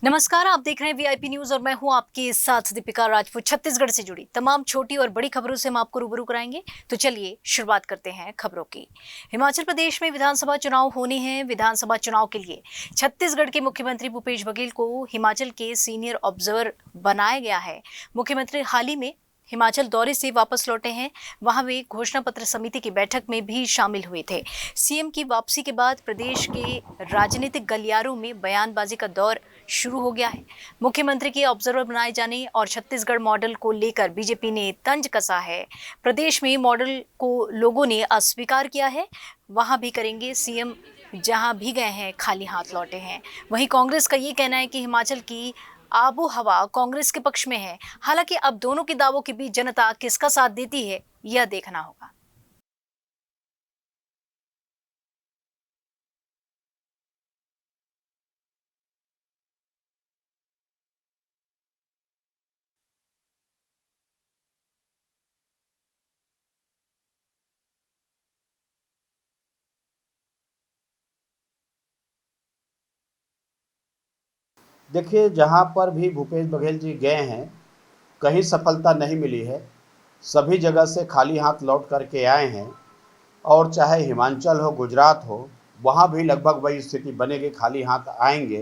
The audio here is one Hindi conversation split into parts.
नमस्कार, आप देख रहे हैं वीआईपी न्यूज और मैं हूं आपके साथ दीपिका राजपूत। छत्तीसगढ़ से जुड़ी तमाम छोटी और बड़ी खबरों से हम आपको रूबरू कराएंगे। तो चलिए शुरुआत करते हैं खबरों की। हिमाचल प्रदेश में विधानसभा चुनाव होने हैं। विधानसभा चुनाव के लिए छत्तीसगढ़ के मुख्यमंत्री भूपेश बघेल को हिमाचल के सीनियर ऑब्जर्वर बनाया गया है। मुख्यमंत्री हाल ही में हिमाचल दौरे से वापस लौटे हैं। वहां वे घोषणा पत्र समिति की बैठक में भी शामिल हुए थे। सीएम की वापसी के बाद प्रदेश के राजनीतिक गलियारों में बयानबाजी का दौर शुरू हो गया है। मुख्यमंत्री के ऑब्जर्वर बनाए जाने और छत्तीसगढ़ मॉडल को लेकर बीजेपी ने तंज कसा है। प्रदेश में मॉडल को लोगों ने अस्वीकार किया है। वहां भी करेंगे सीएम, जहां भी गए हैं खाली हाथ लौटे हैं। वहीं कांग्रेस का ये कहना है कि हिमाचल की आबो हवा कांग्रेस के पक्ष में है। हालांकि अब दोनों के दावों के बीच जनता किसका साथ देती है, यह देखना होगा। देखिए, जहाँ पर भी भूपेश बघेल जी गए हैं कहीं सफलता नहीं मिली है। सभी जगह से खाली हाथ लौट करके आए हैं और चाहे हिमाचल हो, गुजरात हो, वहाँ भी लगभग वही स्थिति बनेगी, खाली हाथ आएंगे।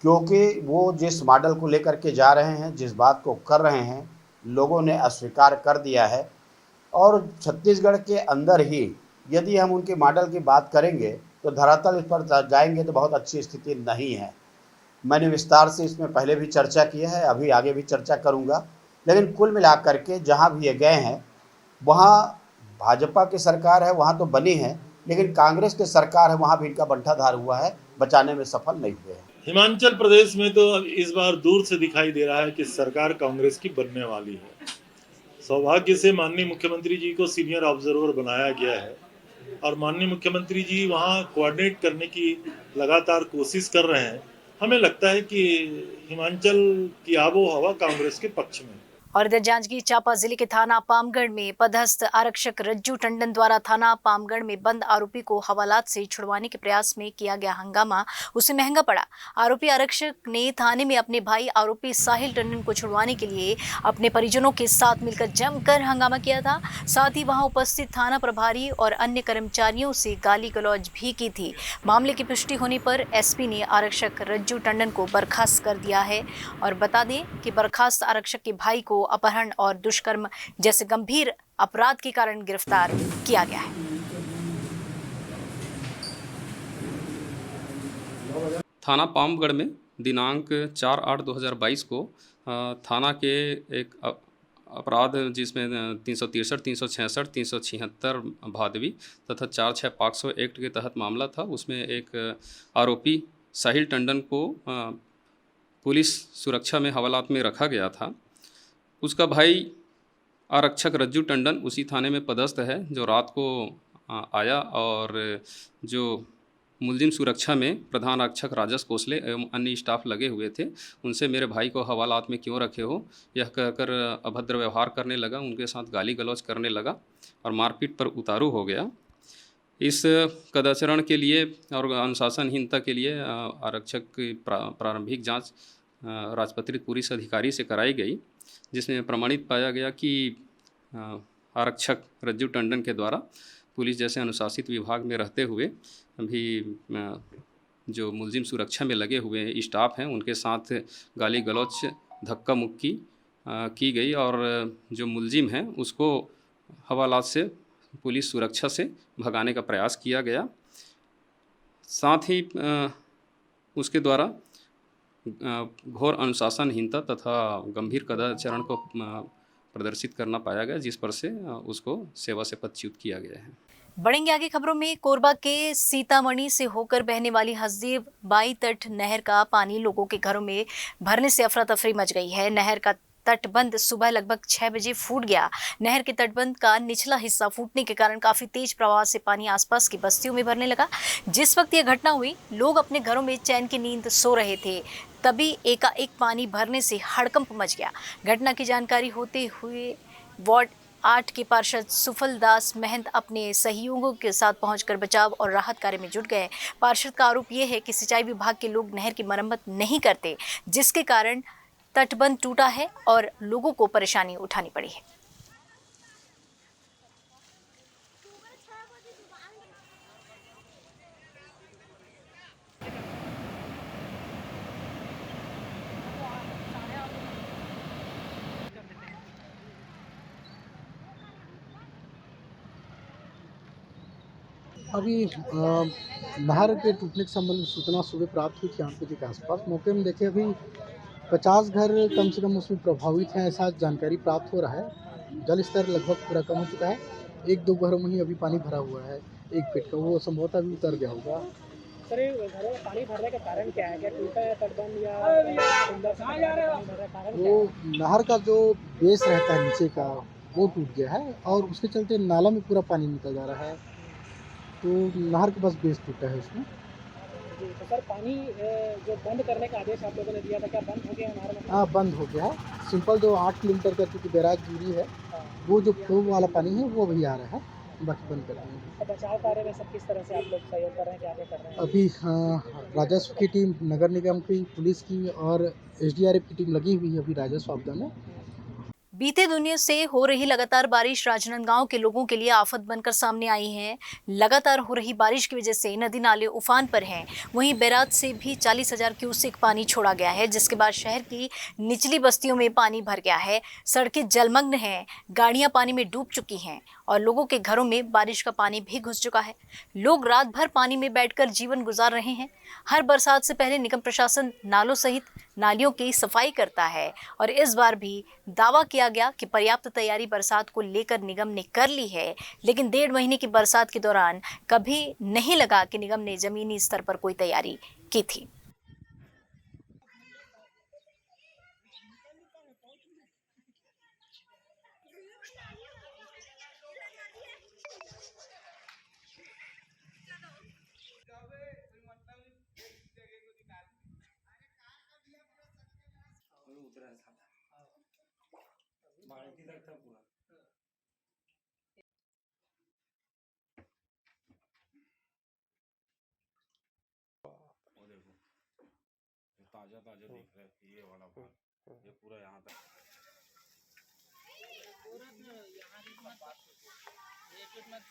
क्योंकि वो जिस मॉडल को लेकर के जा रहे हैं, जिस बात को कर रहे हैं, लोगों ने अस्वीकार कर दिया है। और छत्तीसगढ़ के अंदर ही यदि हम उनके मॉडल की बात करेंगे तो धरातल इस पर जाएंगे तो बहुत अच्छी स्थिति नहीं है। मैंने विस्तार से इसमें पहले भी चर्चा की है, अभी आगे भी चर्चा करूंगा। लेकिन कुल मिलाकर के जहां भी ये गए हैं वहां भाजपा की सरकार है, वहां तो बनी है, लेकिन कांग्रेस की सरकार है, वहां भी इनका बंटाधार हुआ है, बचाने में सफल नहीं हुए हैं। हिमाचल प्रदेश में तो अब इस बार दूर से दिखाई दे रहा है कि सरकार कांग्रेस की बनने वाली है। सौभाग्य से माननीय मुख्यमंत्री जी को सीनियर ऑब्जर्वर बनाया गया है और माननीय मुख्यमंत्री जी वहां कोऑर्डिनेट करने की लगातार कोशिश कर रहे हैं। हमें लगता है कि हिमाचल की आबो हवा कांग्रेस के पक्ष में। और इधर जांजगीर चांपा जिले के थाना पामगढ़ में पदस्थ आरक्षक रज्जू टंडन द्वारा थाना पामगढ़ में बंद आरोपी को हवालात से छुड़वाने के प्रयास में किया गया हंगामा उसे महंगा पड़ा। आरोपी आरक्षक ने थाने में अपने भाई आरोपी साहिल टंडन को छुड़वाने के लिए अपने परिजनों के साथ मिलकर जमकर हंगामा किया था। साथ ही वहां उपस्थित थाना प्रभारी और अन्य कर्मचारियों से गाली गलौज भी की थी। मामले की पुष्टि होने पर एसपी ने आरक्षक रज्जू टंडन को बर्खास्त कर दिया है। और बता दें कि बर्खास्त आरक्षक के भाई को अपहरण और दुष्कर्म जैसे गंभीर अपराध के कारण गिरफ्तार किया गया है। थाना पामगढ़ में दिनांक 4/8/2022 को थाना के एक अपराध जिसमें 363, 366, 376 भादवी तथा 4/6 पॉक्सो एक्ट के तहत मामला था। उसमें एक आरोपी साहिल टंडन को पुलिस सुरक्षा में हवालात में रखा गया था। उसका भाई आरक्षक रज्जू टंडन उसी थाने में पदस्थ है, जो रात को आया और जो मुलजिम सुरक्षा में प्रधान आरक्षक राजस कोसले एवं अन्य स्टाफ लगे हुए थे, उनसे मेरे भाई को हवालात में क्यों रखे हो यह कहकर अभद्र व्यवहार करने लगा, उनके साथ गाली गलौज करने लगा और मारपीट पर उतारू हो गया। इस कदाचरण के लिए और अनुशासनहीनता के लिए आरक्षक की प्रारंभिक जाँच राजपत्रित पुलिस अधिकारी से कराई गई, जिसमें प्रमाणित पाया गया कि आरक्षक रज्जू टंडन के द्वारा पुलिस जैसे अनुशासित विभाग में रहते हुए भी जो मुलजिम सुरक्षा में लगे हुए स्टाफ हैं उनके साथ गाली गलौच धक्का मुक्की की गई और जो मुलजिम हैं उसको हवालात से पुलिस सुरक्षा से भगाने का प्रयास किया गया। साथ ही उसके द्वारा घोर अनुशासनहीनता तथा गंभीर कदाचरण को प्रदर्शित करना पाया गया, जिस पर से उसको सेवा से पदच्युत किया गया है। बढ़ेंगे आगे खबरों में। कोरबा के सीतामढ़ी से होकर बहने वाली हसदेव बाई तट नहर का पानी लोगों के घरों में भरने से अफरा तफरी मच गई है। नहर का तटबंध सुबह लगभग 6 बजे फूट गया। नहर के तटबंध का निचला हिस्सा फूटने के कारण काफी तेज प्रवाह से पानी आसपास की बस्तियों में भरने लगा। जिस वक्त यह घटना हुई, लोग अपने घरों में चैन की नींद सो रहे थे, तभी एकाएक पानी भरने से हड़कंप मच गया। घटना की जानकारी होते हुए वार्ड 8 के पार्षद सुफल दास महंत अपने सहयोगियों के साथ पहुंचकर बचाव और राहत कार्य में जुट गए। पार्षद का आरोप यह है कि सिंचाई विभाग के लोग नहर की मरम्मत नहीं करते, जिसके कारण तटबंध टूटा है और लोगों को परेशानी उठानी पड़ी है। अभी नहर के टूटने के संबंध में सूचना सुबह प्राप्त हुई थी 8 बजे के आसपास। मौके में देखे अभी 50 घर कम से कम उसमें प्रभावित हैं, ऐसा जानकारी प्राप्त हो रहा है। जल स्तर लगभग पूरा कम हो चुका है। 1-2 घरों में ही अभी पानी भरा हुआ है 1 फीट का, वो संभवतः अभी उतर गया होगा। सर, घरों में पानी भरने का कारण क्या है? क्या टूटा है तटबंध या सुंदर सा पानी भर रहा है? कारण क्या वो है? नहर का जो बेस रहता है नीचे का, वो टूट गया है और उसके चलते नाला में पूरा पानी निकल जा रहा है, तो नहर के बस बेस टूटा है उसमें। जी, तो सर पानी जो बंद करने का आदेश आप लोगों ने दिया था, क्या बंद हो गया नहर में? हाँ, बंद हो गया है। सिंपल जो 8 किलोमीटर का चूँकि बैराज दूरी है, वो जो फ्लो वाला पानी है वो भी आ रहा है, बाकी बंद कर दिए हैं। तो बचाव कार्य में सब किस तरह से आप लोग सहयोग कर रहे हैं, क्या क्या कर रहे हैं? अभी राजस्व की टीम, नगर निगम की, पुलिस की और एसडीआरएफ की टीम लगी हुई है अभी राजस्व आपदा में। बीते दिनों से हो रही लगातार बारिश राजनांदगांव के लोगों के लिए आफत बनकर सामने आई है। लगातार हो रही बारिश की वजह से नदी नाले उफान पर हैं। वहीं बैराज से भी 40,000 क्यूसेक पानी छोड़ा गया है, जिसके बाद शहर की निचली बस्तियों में पानी भर गया है। सड़कें जलमग्न हैं, गाड़ियां पानी में डूब चुकी हैं और लोगों के घरों में बारिश का पानी भी घुस चुका है। लोग रात भर पानी में बैठकर जीवन गुजार रहे हैं। हर बरसात से पहले निगम प्रशासन नालों सहित नालियों की सफाई करता है और इस बार भी दावा किया गया कि पर्याप्त तैयारी बरसात को लेकर निगम ने कर ली है, लेकिन 1.5 महीने की बरसात के दौरान कभी नहीं लगा कि निगम ने जमीनी स्तर पर कोई तैयारी की थी। ताजा ताजा दिख रहा है ये वाला भाग, ये पूरा यहाँ तक।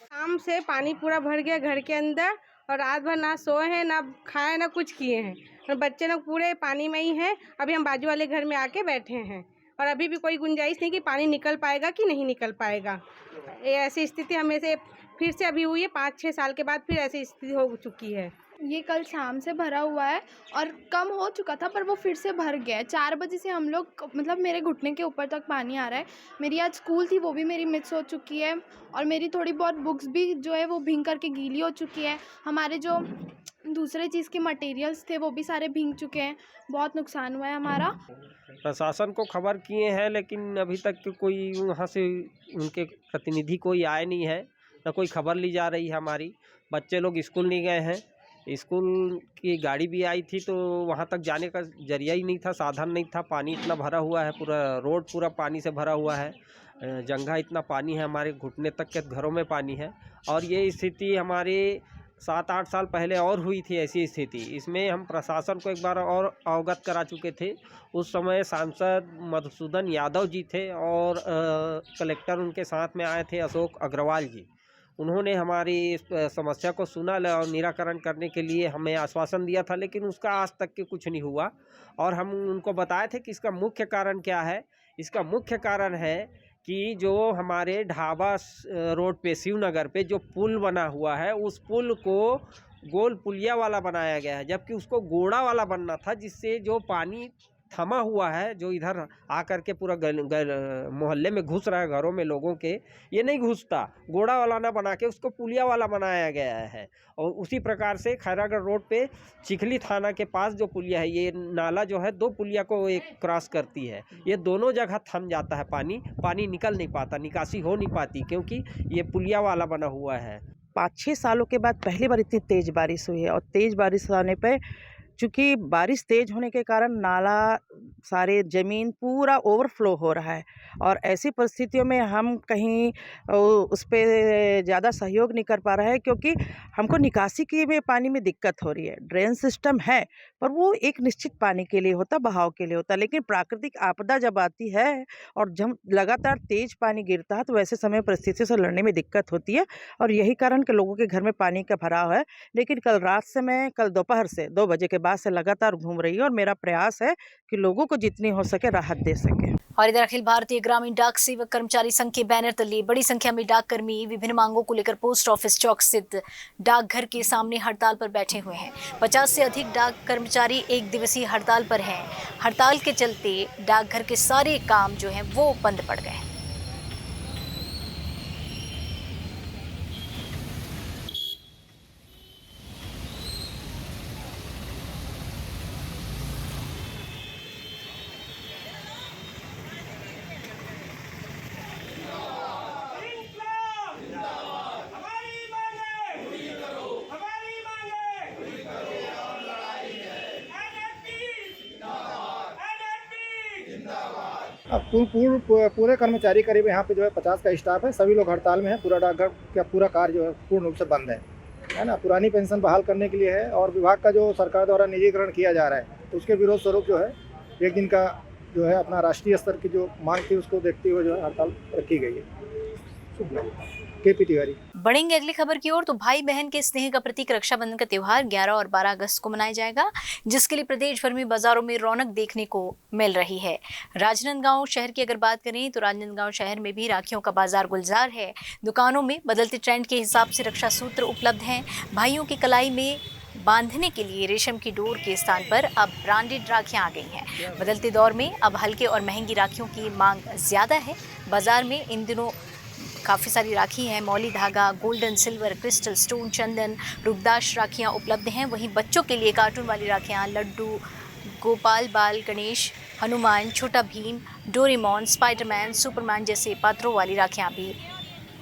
शाम से पानी पूरा भर गया घर के अंदर और रात भर ना सोए हैं, ना खाए, ना कुछ किए हैं और बच्चे लोग पूरे पानी में ही हैं। अभी हम बाजू वाले घर में आके बैठे हैं और अभी भी कोई गुंजाइश नहीं कि पानी निकल पाएगा कि नहीं निकल पाएगा। ये ऐसी स्थिति हमें से फिर से अभी हुई है, 5-6 साल के बाद फिर ऐसी स्थिति हो चुकी है। ये कल शाम से भरा हुआ है और कम हो चुका था, पर वो फिर से भर गया है। 4 बजे से हम लोग, मतलब मेरे घुटने के ऊपर तक पानी आ रहा है। मेरी आज स्कूल थी, वो भी मेरी मिस हो चुकी है और मेरी थोड़ी बहुत बुक्स भी जो है वो भीग करके गीली हो चुकी है। हमारे जो दूसरे चीज़ के मटेरियल्स थे वो भी सारे भीग चुके हैं। बहुत नुकसान हुआ है हमारा। प्रशासन को खबर किए हैं, लेकिन अभी तक कोई वहाँ से उनके प्रतिनिधि कोई आए नहीं है, न कोई खबर ली जा रही है हमारी। बच्चे लोग स्कूल नहीं गए हैं, स्कूल की गाड़ी भी आई थी तो वहाँ तक जाने का जरिया ही नहीं था, साधन नहीं था। पानी इतना भरा हुआ है, पूरा रोड पूरा पानी से भरा हुआ है, जगह इतना पानी है, हमारे घुटने तक के घरों में पानी है। और ये स्थिति हमारे 7-8 साल पहले और हुई थी ऐसी स्थिति। इसमें हम प्रशासन को एक बार और अवगत करा चुके थे। उस समय सांसद मधुसूदन यादव जी थे और कलेक्टर उनके साथ में आए थे अशोक अग्रवाल जी। उन्होंने हमारी इस समस्या को सुना और निराकरण करने के लिए हमें आश्वासन दिया था, लेकिन उसका आज तक के कुछ नहीं हुआ। और हम उनको बताए थे कि इसका मुख्य कारण क्या है। इसका मुख्य कारण है कि जो हमारे ढाबा रोड पे शिवनगर पे जो पुल बना हुआ है, उस पुल को गोल पुलिया वाला बनाया गया है, जबकि उसको गोड़ा वाला बनना था, जिससे जो पानी थमा हुआ है, जो इधर आकर के पूरा मोहल्ले में घुस रहा है, घरों में लोगों के, ये नहीं घुसता। गोड़ा वाला ना बना के उसको पुलिया वाला बनाया गया है। और उसी प्रकार से खैरागढ़ रोड पे चिखली थाना के पास जो पुलिया है, ये नाला जो है 2 पुलिया को एक क्रॉस करती है, ये दोनों जगह थम जाता है, पानी निकल नहीं पाता, निकासी हो नहीं पाती, क्योंकि ये पुलिया वाला बना हुआ है। 5-6 सालों के बाद पहली बार इतनी तेज़ बारिश हुई है, और तेज़ बारिश आने पे चूँकि बारिश तेज़ होने के कारण नाला सारे ज़मीन पूरा ओवरफ्लो हो रहा है, और ऐसी परिस्थितियों में हम कहीं उस पे ज़्यादा सहयोग नहीं कर पा रहे हैं, क्योंकि हमको निकासी की में पानी में दिक्कत हो रही है। ड्रेन सिस्टम है, पर वो एक निश्चित पानी के लिए होता, बहाव के लिए होता, लेकिन प्राकृतिक आपदा जब आती है और जब लगातार तेज़ पानी गिरता है, तो वैसे समय परिस्थितियों से लड़ने में दिक्कत होती है, और यही कारण कि लोगों के घर में पानी का भराव है। लेकिन कल रात से मैं कल दोपहर से 2 बजे के बाद से लगातार घूम रही हूँ, और मेरा प्रयास है कि लोगों को जितनी हो सके राहत दे सके। और इधर अखिल भारतीय ग्रामीण डाक सेवक कर्मचारी संघ के बैनर तले बड़ी संख्या में डाक कर्मी विभिन्न मांगों को लेकर पोस्ट ऑफिस चौक स्थित डाकघर के सामने हड़ताल पर बैठे हुए हैं। 50 से अधिक डाक कर्मचारी 1 दिवसीय हड़ताल पर हैं। हड़ताल के चलते डाकघर के सारे काम जो हैं वो बंद पड़ गए हैं। अब पूरे कर्मचारी करीब यहाँ पे जो है 50 का स्टाफ है, सभी लोग हड़ताल में है। पूरा डाकघर का पूरा कार्य जो है पूर्ण रूप से बंद है ना। पुरानी पेंशन बहाल करने के लिए है, और विभाग का जो सरकार द्वारा निजीकरण किया जा रहा है, तो उसके विरोध स्वरूप जो है 1 दिन का जो है अपना राष्ट्रीय स्तर की जो मांग थी उसको देखते हुए जो है हड़ताल रखी गई है। KP तिवारी। बढ़ेंगे अगली खबर की ओर। तो भाई बहन के स्नेह का प्रतीक रक्षाबंधन का त्योहार 11 और 12 अगस्त को मनाया जाएगा, जिसके लिए प्रदेश भर में बाजारों में रौनक देखने को मिल रही है। राजनांदगांव शहर की अगर बात करें तो राजनांदगांव शहर में भी राखियों का बाजार गुलजार है। दुकानों में बदलते ट्रेंड के हिसाब से रक्षा सूत्र उपलब्ध हैं। भाइयों की कलाई में बांधने के लिए रेशम की डोर के स्थान पर अब ब्रांडेड राखियां आ गई हैं। बदलते दौर में अब हल्के और महंगी राखियों की मांग ज़्यादा है। बाजार में इन दिनों काफ़ी सारी राखी हैं। मौली धागा, गोल्डन, सिल्वर, क्रिस्टल, स्टोन, चंदन, रुद्राक्ष राखियाँ उपलब्ध हैं। वहीं बच्चों के लिए कार्टून वाली राखियाँ, लड्डू, गोपाल बाल, गणेश, हनुमान, छोटा भीम, डोरेमोन, स्पाइडरमैन, सुपरमैन जैसे पात्रों वाली राखियाँ भी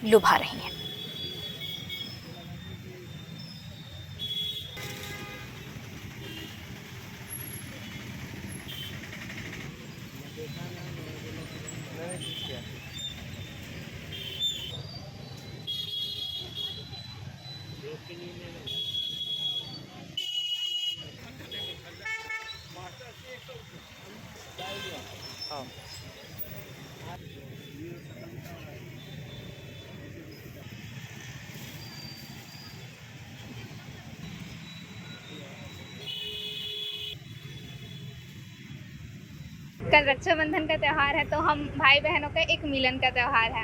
लुभा रही हैं। कल रक्षाबंधन का त्यौहार है, तो हम भाई बहनों का एक मिलन का त्यौहार है।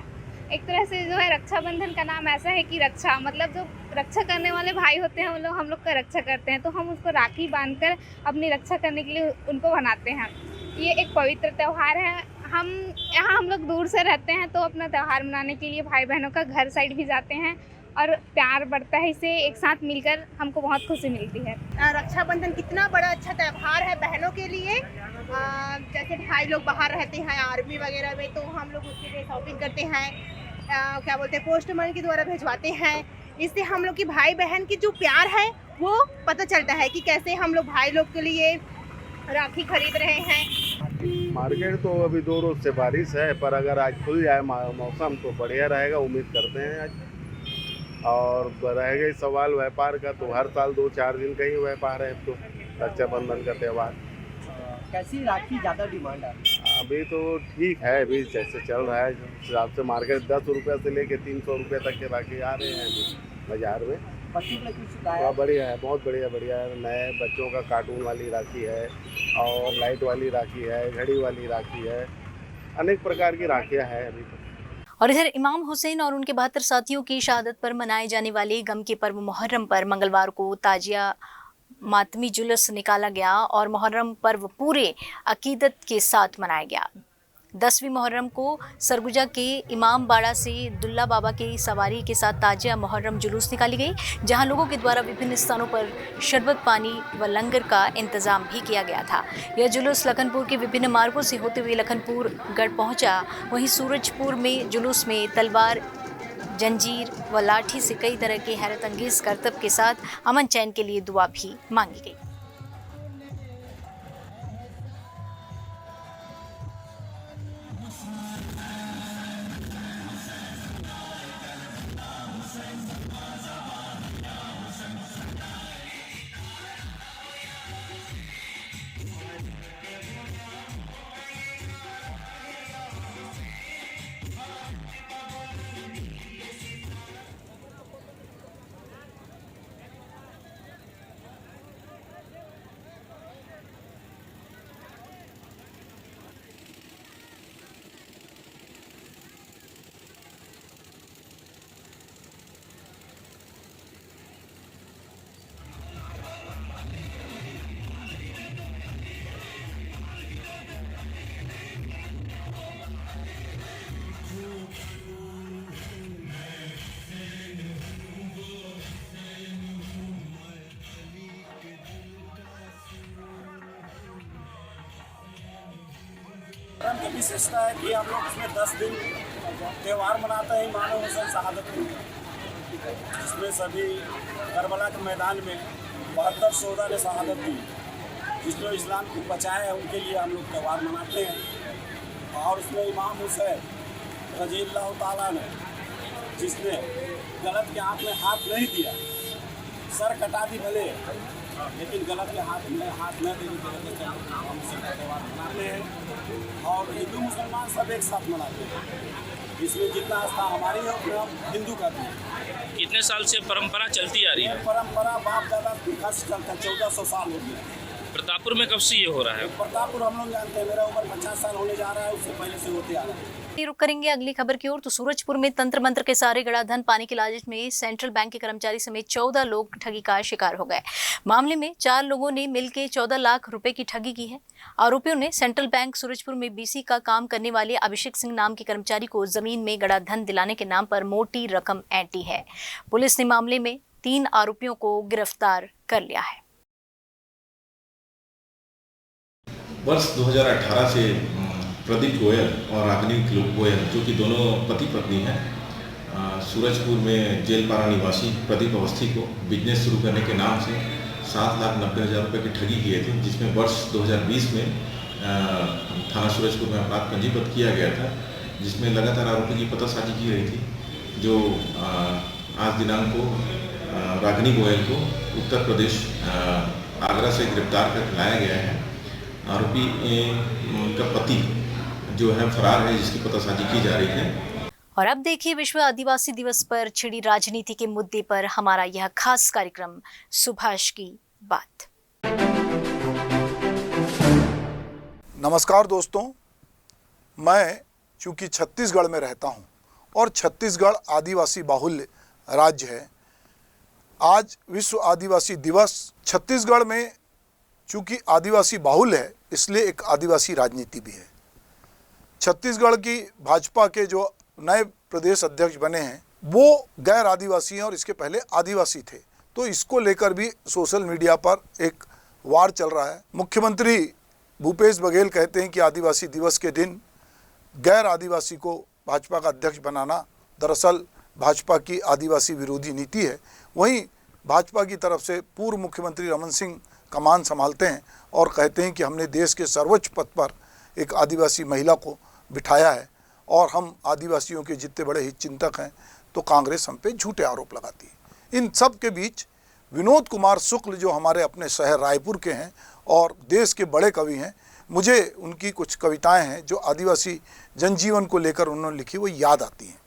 एक तरह से जो है रक्षाबंधन का नाम ऐसा है कि रक्षा मतलब जो रक्षा करने वाले भाई होते हैं वो लोग हम लोग का रक्षा करते हैं, तो हम उसको राखी बांधकर अपनी रक्षा करने के लिए उनको बनाते हैं। ये एक पवित्र त्यौहार है। हम लोग दूर से रहते हैं, तो अपना त्यौहार मनाने के लिए भाई बहनों का घर साइड भी जाते हैं और प्यार बढ़ता है। इससे एक साथ मिलकर हमको बहुत खुशी मिलती है। रक्षाबंधन कितना बड़ा अच्छा त्यौहार है बहनों के लिए। जैसे भाई लोग बाहर रहते हैं आर्मी वगैरह में, तो हम लोग उसके लिए शॉपिंग करते हैं, क्या बोलते हैं, पोस्टमैन के द्वारा भिजवाते हैं। इससे हम लोग की भाई बहन की जो प्यार है वो पता चलता है कि कैसे हम लोग भाई लोग के लिए राखी खरीद रहे हैं। मार्केट तो अभी 2 रोज से बारिश है, पर अगर आज खुल जाए मौसम तो बढ़िया रहेगा, उम्मीद करते हैं आज। और रह गई सवाल व्यापार का, तो हर साल 2-4 दिन का ही व्यापार है। तो रक्षाबंधन का त्यौहार कैसी राखी ज़्यादा डिमांड है? अभी तो ठीक है, अभी जैसे चल रहा है हिसाब से मार्केट 10 रुपये से लेके 300 रुपये तक के राखी आ रहे हैं अभी बाजार में। बहुत बढ़िया है, बहुत बढ़िया है। नए बच्चों का कार्टून वाली राखी है, और लाइट वाली राखी है, घड़ी वाली राखी है, अनेक प्रकार की राखियाँ हैं अभी तो। और इधर इमाम हुसैन और उनके 72 साथियों की शहादत पर मनाए जाने वाले गम के पर्व मुहर्रम पर मंगलवार को ताजिया मातमी जुलूस निकाला गया और मुहर्रम पर्व पूरे अकीदत के साथ मनाया गया। 10वीं मुहर्रम को सरगुजा के इमाम बाड़ा से दुल्ला बाबा की सवारी के साथ ताजिया मुहर्रम जुलूस निकाली गई, जहां लोगों के द्वारा विभिन्न स्थानों पर शरबत पानी व लंगर का इंतजाम भी किया गया था। यह जुलूस लखनपुर के विभिन्न मार्गों से होते हुए लखनपुर गढ़ पहुंचा। वहीं सूरजपुर में जुलूस में तलवार, जंजीर व लाठी से कई तरह के हैरत अंगेज करतब के साथ अमन चैन के लिए दुआ भी मांगी गई। की विशेषता है कि हम लोग इसमें 10 दिन त्यौहार मनाते हैं इमाम हुसैन शहादत में, जिसमें सभी करबला के मैदान में 72 शोहदा ने शहादत दी, जिसमें इस्लाम को बचाया है, उनके लिए हम लोग त्यौहार मनाते हैं। और उसमें इमाम हुसैन रज़ियल्लाहु ताला ने, जिसने गलत के हाथ में हाथ नहीं दिया, सर कटा दी भले, लेकिन गलत के हाथ न देने की वजह से हम उसका त्यौहार मनाते हैं। और हिंदू मुसलमान सब एक साथ मनाते हैं। इसमें जितना आस्था हमारी है उतना हम हिंदू का भी है। कितने साल से परंपरा चलती आ रही है? परंपरा बाप दादा खास चलता 1400 साल हो गया। प्रतापपुर में कब से ये हो रहा है? प्रतापपुर हम लोग जानते हैं, मेरा उम्र 50 साल होने जा रहा है, उससे पहले से होते आ रहा है। रुक करेंगे अगली खबर की ओर। तो सूरजपुर में तंत्र मंत्र के सारे गड़ाधन पाने की लालच में सेंट्रल बैंक के कर्मचारी समेत 14 लोग ठगी का शिकार हो गए। मामले में 4 लोगों ने मिलकर 14 लाख रुपए की ठगी की है। आरोपियों ने सेंट्रल बैंक सूरजपुर में बीसी का काम करने वाले अभिषेक सिंह नाम के कर्मचारी को जमीन में गड़ाधन दिलाने के नाम पर मोटी रकम ऐंठी है। पुलिस ने मामले में 3 आरोपियों को गिरफ्तार कर लिया है। वर्ष 2018 से प्रदीप गोयल और रागिनी गोयल, जो कि दोनों पति पत्नी हैं, सूरजपुर में जेलपारा निवासी प्रदीप अवस्थी को बिजनेस शुरू करने के नाम से 7,90,000 रुपये की ठगी किए थे, जिसमें वर्ष 2020 में थाना सूरजपुर में अपराध पंजीबद्ध किया गया था, जिसमें लगातार आरोपी की पतासाजी की रही थी। जो आज दिनांक को रागिनी गोयल को उत्तर प्रदेश आगरा से गिरफ्तार कर लाया गया है। आरोपी का पति जो है फरार है, जिसकी पतासाजी की जा रही है। और अब देखिए विश्व आदिवासी दिवस पर छिड़ी राजनीति के मुद्दे पर हमारा यह खास कार्यक्रम सुभाष की बात। नमस्कार दोस्तों, मैं चूंकि छत्तीसगढ़ में रहता हूं और छत्तीसगढ़ आदिवासी बाहुल्य राज्य है। आज विश्व आदिवासी दिवस। छत्तीसगढ़ में चूंकि आदिवासी बाहुल्य है, इसलिए एक आदिवासी राजनीति भी है। छत्तीसगढ़ की भाजपा के जो नए प्रदेश अध्यक्ष बने हैं वो गैर आदिवासी हैं और इसके पहले आदिवासी थे, तो इसको लेकर भी सोशल मीडिया पर एक वार चल रहा है। मुख्यमंत्री भूपेश बघेल कहते हैं कि आदिवासी दिवस के दिन गैर आदिवासी को भाजपा का अध्यक्ष बनाना दरअसल भाजपा की आदिवासी विरोधी नीति है। वहीं भाजपा की तरफ से पूर्व मुख्यमंत्री रमन सिंह कमान संभालते हैं और कहते हैं कि हमने देश के सर्वोच्च पद पर एक आदिवासी महिला को बिठाया है और हम आदिवासियों के जितने बड़े हित चिंतक हैं, तो कांग्रेस हम पे झूठे आरोप लगाती है। इन सब के बीच विनोद कुमार शुक्ल, जो हमारे अपने शहर रायपुर के हैं और देश के बड़े कवि हैं, मुझे उनकी कुछ कविताएं हैं जो आदिवासी जनजीवन को लेकर उन्होंने लिखी, वो याद आती हैं।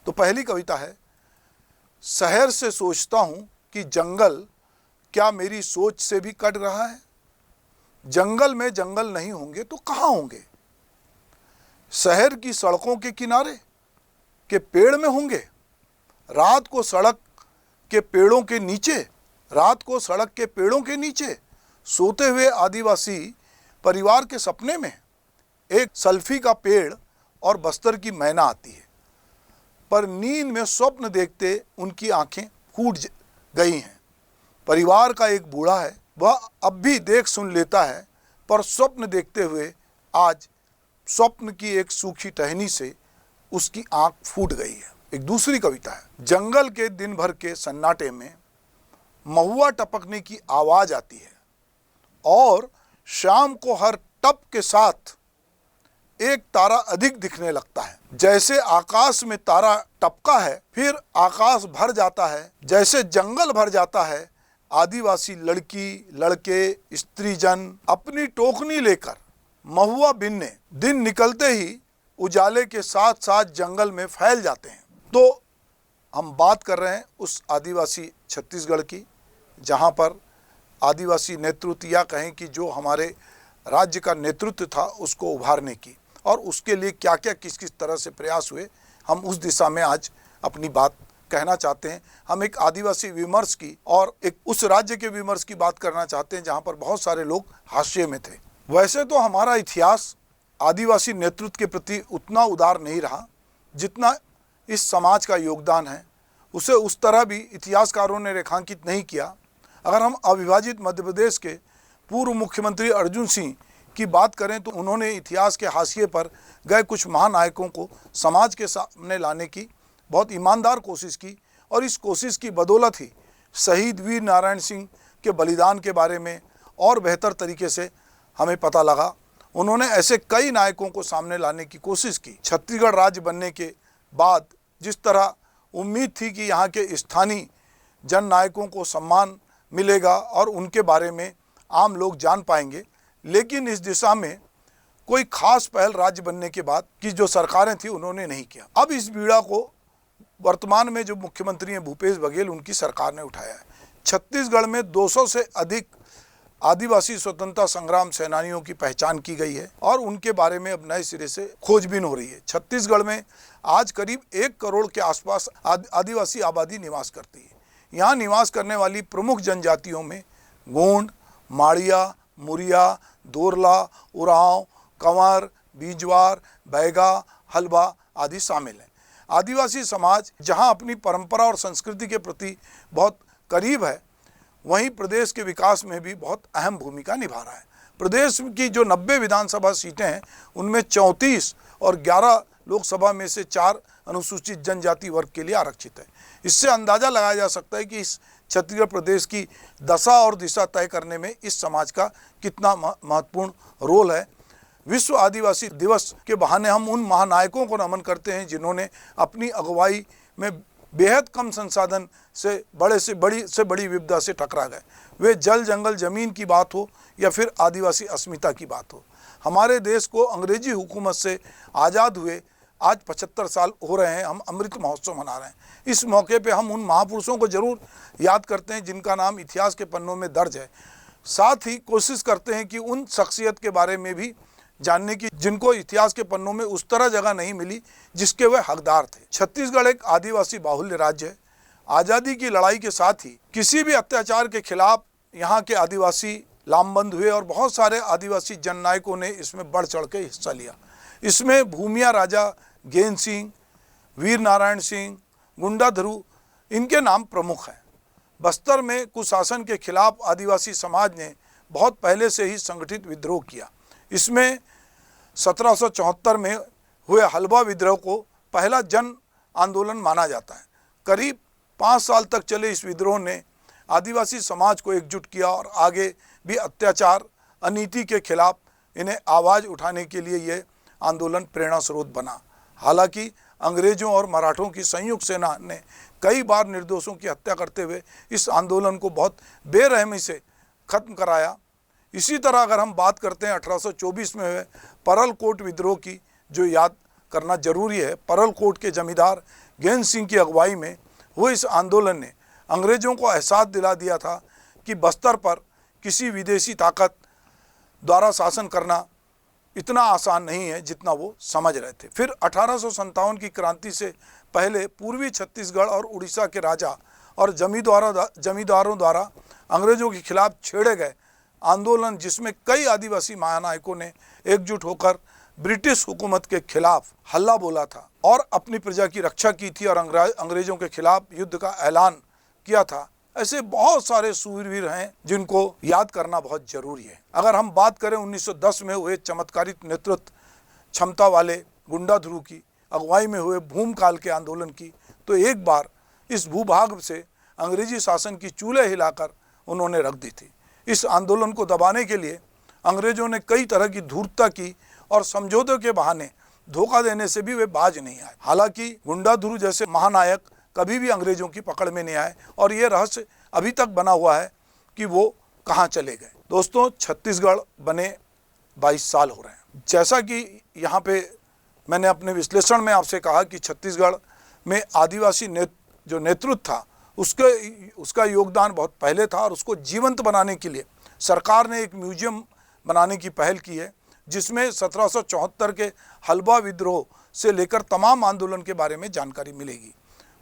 तो पहली कविता है, शहर से सोचता हूँ कि जंगल क्या मेरी सोच से भी कट रहा है। जंगल में जंगल नहीं होंगे तो कहाँ होंगे। शहर की सड़कों के किनारे के पेड़ में होंगे, रात को सड़क के पेड़ों के नीचे रात को सड़क के पेड़ों के नीचे सोते हुए आदिवासी परिवार के सपने में एक सल्फी का पेड़ और बस्तर की मैना आती है, पर नींद में स्वप्न देखते उनकी आंखें फूट गई हैं। परिवार का एक बूढ़ा है, वह अब भी देख सुन लेता है, पर स्वप्न देखते हुए आज स्वप्न की एक सूखी टहनी से उसकी आंख फूट गई है। एक दूसरी कविता है, जंगल के दिन भर के सन्नाटे में महुआ टपकने की आवाज आती है और शाम को हर टप के साथ एक तारा अधिक दिखने लगता है। जैसे आकाश में तारा टपका है, फिर आकाश भर जाता है, जैसे जंगल भर जाता है। आदिवासी लड़की लड़के स्त्रीजन अपनी टोकनी लेकर महुआ बिनने दिन निकलते ही उजाले के साथ साथ जंगल में फैल जाते हैं। तो हम बात कर रहे हैं उस आदिवासी छत्तीसगढ़ की, जहां पर आदिवासी नेतृत्व या कहें कि जो हमारे राज्य का नेतृत्व था उसको उभारने की, और उसके लिए क्या क्या किस किस तरह से प्रयास हुए, हम उस दिशा में आज अपनी बात कहना चाहते हैं। हम एक आदिवासी विमर्श की और एक उस राज्य के विमर्श की बात करना चाहते हैं जहां पर बहुत सारे लोग हाशिए में थे। वैसे तो हमारा इतिहास आदिवासी नेतृत्व के प्रति उतना उदार नहीं रहा जितना इस समाज का योगदान है, उसे उस तरह भी इतिहासकारों ने रेखांकित नहीं किया। अगर हम अविभाजित मध्य प्रदेश के पूर्व मुख्यमंत्री अर्जुन सिंह की बात करें तो उन्होंने इतिहास के हाशिए पर गए कुछ महानायकों को समाज के सामने लाने की बहुत ईमानदार कोशिश की, और इस कोशिश की बदौलत ही शहीद वीर नारायण सिंह के बलिदान के बारे में और बेहतर तरीके से हमें पता लगा। उन्होंने ऐसे कई नायकों को सामने लाने की कोशिश की। छत्तीसगढ़ राज्य बनने के बाद जिस तरह उम्मीद थी कि यहाँ के स्थानीय जन नायकों को सम्मान मिलेगा और उनके बारे में आम लोग जान पाएंगे, लेकिन इस दिशा में कोई खास पहल राज्य बनने के बाद की जो सरकारें थी उन्होंने नहीं किया। अब इस बीड़ा को वर्तमान में जो मुख्यमंत्री हैं भूपेश बघेल, उनकी सरकार ने उठाया है। छत्तीसगढ़ में 200 से अधिक आदिवासी स्वतंत्रता संग्राम सेनानियों की पहचान की गई है और उनके बारे में अब नए सिरे से खोजबीन हो रही है। छत्तीसगढ़ में आज करीब 1 करोड़ के आसपास आदिवासी आबादी निवास करती है। यहाँ निवास करने वाली प्रमुख जनजातियों में गोंड, माड़िया, मुरिया, दोरला, उरांव, कंवर, बीजवार, बैगा, हलबा आदि शामिल हैं। आदिवासी समाज जहाँ अपनी परंपरा और संस्कृति के प्रति बहुत करीब है, वहीं प्रदेश के विकास में भी बहुत अहम भूमिका निभा रहा है। प्रदेश की जो 90 विधानसभा सीटें हैं उनमें 34 और 11 लोकसभा में से 4 अनुसूचित जनजाति वर्ग के लिए आरक्षित है। इससे अंदाज़ा लगाया जा सकता है कि इस छत्तीसगढ़ प्रदेश की दशा और दिशा तय करने में इस समाज का कितना महत्वपूर्ण रोल है। विश्व आदिवासी दिवस के बहाने हम उन महानायकों को नमन करते हैं जिन्होंने अपनी अगुवाई में बेहद कम संसाधन से बड़ी विपदा से टकरा गए। वे जल जंगल ज़मीन की बात हो या फिर आदिवासी अस्मिता की बात हो। हमारे देश को अंग्रेजी हुकूमत से आज़ाद हुए आज 75 साल हो रहे हैं। हम अमृत महोत्सव मना रहे हैं। इस मौके पे हम उन महापुरुषों को ज़रूर याद करते हैं जिनका नाम इतिहास के पन्नों में दर्ज है। साथ ही कोशिश करते हैं कि उन शख्सियत के बारे में भी जानने की जिनको इतिहास के पन्नों में उस तरह जगह नहीं मिली जिसके वह हकदार थे। छत्तीसगढ़ एक आदिवासी बाहुल्य राज्य है। आज़ादी की लड़ाई के साथ ही किसी भी अत्याचार के खिलाफ यहाँ के आदिवासी लामबंद हुए और बहुत सारे आदिवासी जननायकों ने इसमें बढ़ चढ़ के हिस्सा लिया। इसमें भूमिया राजा गेन सिंह, वीर नारायण सिंह, गुंडाधरू, इनके नाम प्रमुख हैं। बस्तर में कुशासन के खिलाफ आदिवासी समाज ने बहुत पहले से ही संगठित विद्रोह किया। इसमें 1774 में हुए हलबा विद्रोह को पहला जन आंदोलन माना जाता है। करीब 5 साल तक चले इस विद्रोह ने आदिवासी समाज को एकजुट किया और आगे भी अत्याचार अनीति के खिलाफ इन्हें आवाज़ उठाने के लिए ये आंदोलन प्रेरणा स्रोत बना। हालांकि अंग्रेज़ों और मराठों की संयुक्त सेना ने कई बार निर्दोषों की हत्या करते हुए इस आंदोलन को बहुत बेरहमी से ख़त्म कराया। इसी तरह अगर हम बात करते हैं 1824 में हुए परलकोट विद्रोह की, जो याद करना जरूरी है। परलकोट के जमींदार गेन सिंह की अगुवाई में हुए इस आंदोलन ने अंग्रेज़ों को एहसास दिला दिया था कि बस्तर पर किसी विदेशी ताकत द्वारा शासन करना इतना आसान नहीं है जितना वो समझ रहे थे। फिर 1857 की क्रांति से पहले पूर्वी छत्तीसगढ़ और उड़ीसा के राजा और जमींदारों द्वारा अंग्रेजों के खिलाफ छेड़े गए आंदोलन, जिसमें कई आदिवासी महानायकों ने एकजुट होकर ब्रिटिश हुकूमत के खिलाफ हल्ला बोला था और अपनी प्रजा की रक्षा की थी और अंग्रेजों के खिलाफ युद्ध का ऐलान किया था। ऐसे बहुत सारे सूरवीर हैं जिनको याद करना बहुत जरूरी है। अगर हम बात करें 1910 में हुए चमत्कारिक नेतृत्व क्षमता वाले गुंडा ध्रुव की अगुवाई में हुए भूमकाल के आंदोलन की, तो एक बार इस भूभाग से अंग्रेजी शासन की चूल्हे हिलाकर उन्होंने रख दी थी। इस आंदोलन को दबाने के लिए अंग्रेजों ने कई तरह की धूर्तता की और समझौते के बहाने धोखा देने से भी वे बाज नहीं आए। हालांकि गुंडा ध्रुव जैसे महानायक कभी भी अंग्रेजों की पकड़ में नहीं आए और ये रहस्य अभी तक बना हुआ है कि वो कहाँ चले गए। दोस्तों, छत्तीसगढ़ बने 22 साल हो रहे हैं। जैसा कि यहाँ पे मैंने अपने विश्लेषण में आपसे कहा कि छत्तीसगढ़ में आदिवासी जो नेतृत्व था उसका योगदान बहुत पहले था और उसको जीवंत बनाने के लिए सरकार ने एक म्यूजियम बनाने की पहल की है, जिसमें 1774 के हलवा विद्रोह से लेकर तमाम आंदोलन के बारे में जानकारी मिलेगी।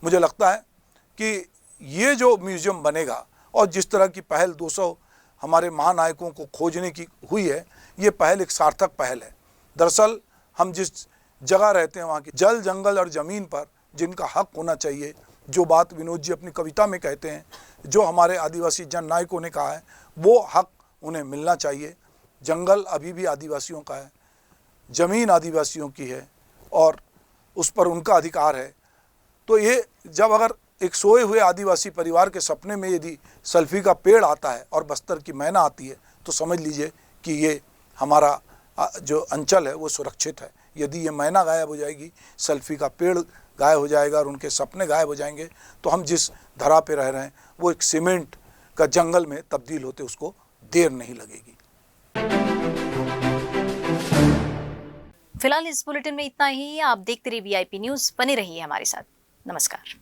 मुझे लगता है कि ये जो म्यूजियम बनेगा और जिस तरह की पहल 200 हमारे महानायकों को खोजने की हुई है, ये पहल एक सार्थक पहल है। दरअसल हम जिस जगह रहते हैं वहाँ की जल, जंगल और ज़मीन पर जिनका हक होना चाहिए, जो बात विनोद जी अपनी कविता में कहते हैं, जो हमारे आदिवासी जन नायकों ने कहा है, वो हक उन्हें मिलना चाहिए। जंगल अभी भी आदिवासियों का है, ज़मीन आदिवासियों की है और उस पर उनका अधिकार है। तो ये जब अगर एक सोए हुए आदिवासी परिवार के सपने में यदि सल्फी का पेड़ आता है और बस्तर की मैना आती है, तो समझ लीजिए कि ये हमारा जो अंचल है वो सुरक्षित है। यदि ये मैना गायब हो जाएगी, सल्फी का पेड़ गायब हो जाएगा और उनके सपने गायब हो जाएंगे, तो हम जिस धरा पे रह रहे हैं वो एक सीमेंट का जंगल में तब्दील होते उसको देर नहीं लगेगी। फिलहाल इस बुलेटिन में इतना ही। आप देखते रहिए VIP न्यूज़, बने रहिए हमारे साथ। नमस्कार।